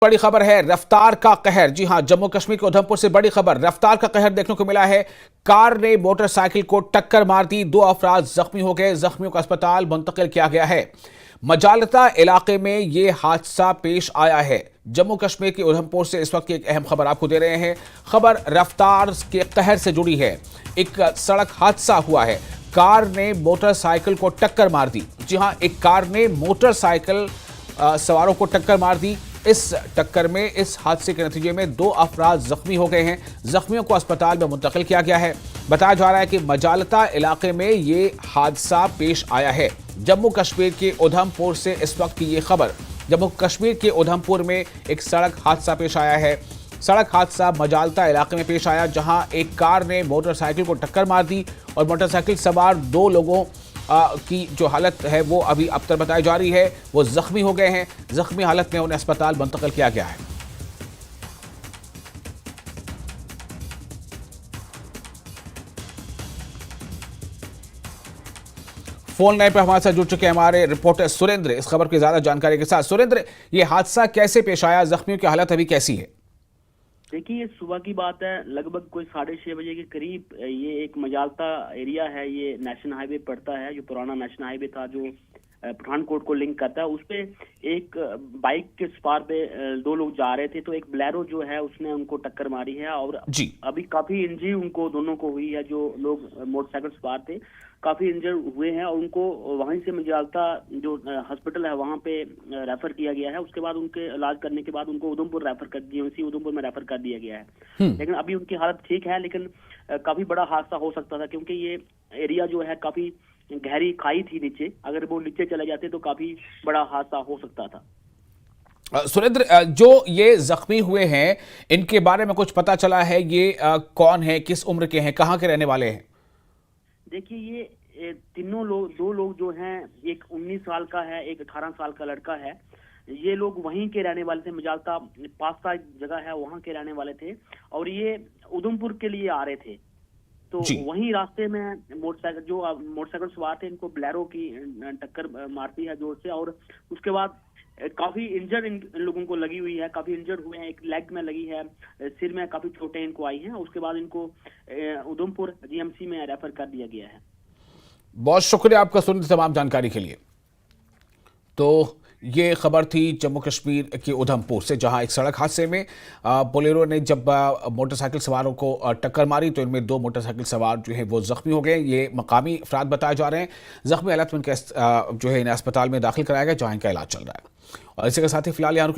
बड़ी खबर है रफ्तार का कहर। जी हां, जम्मू कश्मीर के उधमपुर से बड़ी खबर, रफ्तार का कहर देखने को मिला है। कार ने मोटरसाइकिल को टक्कर मार दी, 2 अफराद जख्मी हो गए, जख्मियों को अस्पताल मुंतकिल किया गया है। मजालता इलाके में यह हादसा पेश आया है। जम्मू कश्मीर के उधमपुर से इस वक्त की एक अहम खबर आपको दे रहे हैं। खबर रफ्तार के कहर से जुड़ी है। एक सड़क हादसा हुआ है, कार ने मोटरसाइकिल को टक्कर मार दी। जी हां, एक कार ने मोटरसाइकिल सवारों को टक्कर मार दी। इस टक्कर में, इस हादसे के नतीजे में 2 अफराद जख्मी हो गए हैं। जख्मियों को अस्पताल में मुंतकिल किया गया है। बताया जा रहा है कि मजालता इलाके में ये हादसा पेश आया है। जम्मू कश्मीर के उधमपुर से इस वक्त की ये खबर। जम्मू कश्मीर के उधमपुर में एक सड़क हादसा पेश आया है। सड़क हादसा मजालता इलाके में पेश आया, जहां एक कार ने मोटरसाइकिल को टक्कर मार दी और मोटरसाइकिल सवार 2 लोगों की जो हालत है वो अभी अब बताई जा रही है। वो जख्मी हो गए हैं। जख्मी हालत में उन्हें अस्पताल मुंतकिल किया गया है। फोन लाइन पर हमारे साथ जुड़ चुके हैं हमारे रिपोर्टर सुरेंद्र इस खबर की ज्यादा जानकारी के साथ। सुरेंद्र, ये हादसा कैसे पेश आया? जख्मियों की हालत अभी कैसी है? देखिए, ये सुबह की बात है, लगभग कोई 6:30 बजे के करीब। ये एक मजालता एरिया है, ये नेशनल हाईवे पड़ता है, जो पुराना नेशनल हाईवे था जो पठानकोट को लिंक करता है। उस पे एक बाइक के स्पार पे 2 लोग जा रहे थे, तो एक ब्लेरो जो है उसने उनको टक्कर मारी है और जी। अभी काफी इंजरी उनको दोनों को हुई है। जो लोग मोटरसाइकिल सवार थे काफी इंजर हुए हैं और उनको वहीं से मजालता जो हॉस्पिटल है वहां पे रेफर किया गया है। उसके बाद उनके इलाज करने के बाद उनको उधमपुर रेफर कर जीएमसी उधमपुर में रेफर कर दिया गया है। लेकिन अभी उनकी हालत ठीक है, लेकिन काफी बड़ा हादसा हो सकता था, क्योंकि ये एरिया जो है काफी गहरी खाई थी नीचे। अगर वो नीचे चले जाते तो काफी बड़ा हादसा हो सकता था। सुरेंद्र, जो ये जख्मी हुए हैं इनके बारे में कुछ पता चला है? ये कौन है, किस उम्र के हैं, कहाँ के रहने वाले हैं? देखिए, ये तीनों लोग, 2 लोग जो हैं, एक 19 साल का है, एक 18 साल का लड़का है। ये लोग वहीं के रहने वाले थे, मजालता पास्ता जगह है वहां के रहने वाले थे और ये उधमपुर के लिए आ रहे थे। तो वहीं रास्ते में मोटरसाइकिल सवार थे, इनको ब्लेरो की टक्कर मारती है जोर से और उसके बाद काफी इंजर्ड इन लोगों को लगी हुई है, काफी इंजर्ड हुए हैं। एक लेग में लगी है, सिर में काफी चोटें इनको आई हैं। उसके बाद इनको उधमपुर जीएमसी में रेफर कर दिया गया है। बहुत शुक्रिया आपका सुनिए तमाम जानकारी के लिए। तो ये खबर थी जम्मू कश्मीर के उधमपुर से, जहां एक सड़क हादसे में बोलेरो ने जब मोटरसाइकिल सवारों को टक्कर मारी तो इनमें 2 मोटरसाइकिल सवार जो है वो जख्मी हो गए। ये मकामी अफराद बताए जा रहे हैं। जख्मी हालत में इनके जो है इन्हें अस्पताल में दाखिल कराया गया, जहां इनका इलाज चल रहा है। और इसी के साथ ही फिलहाल यहाँ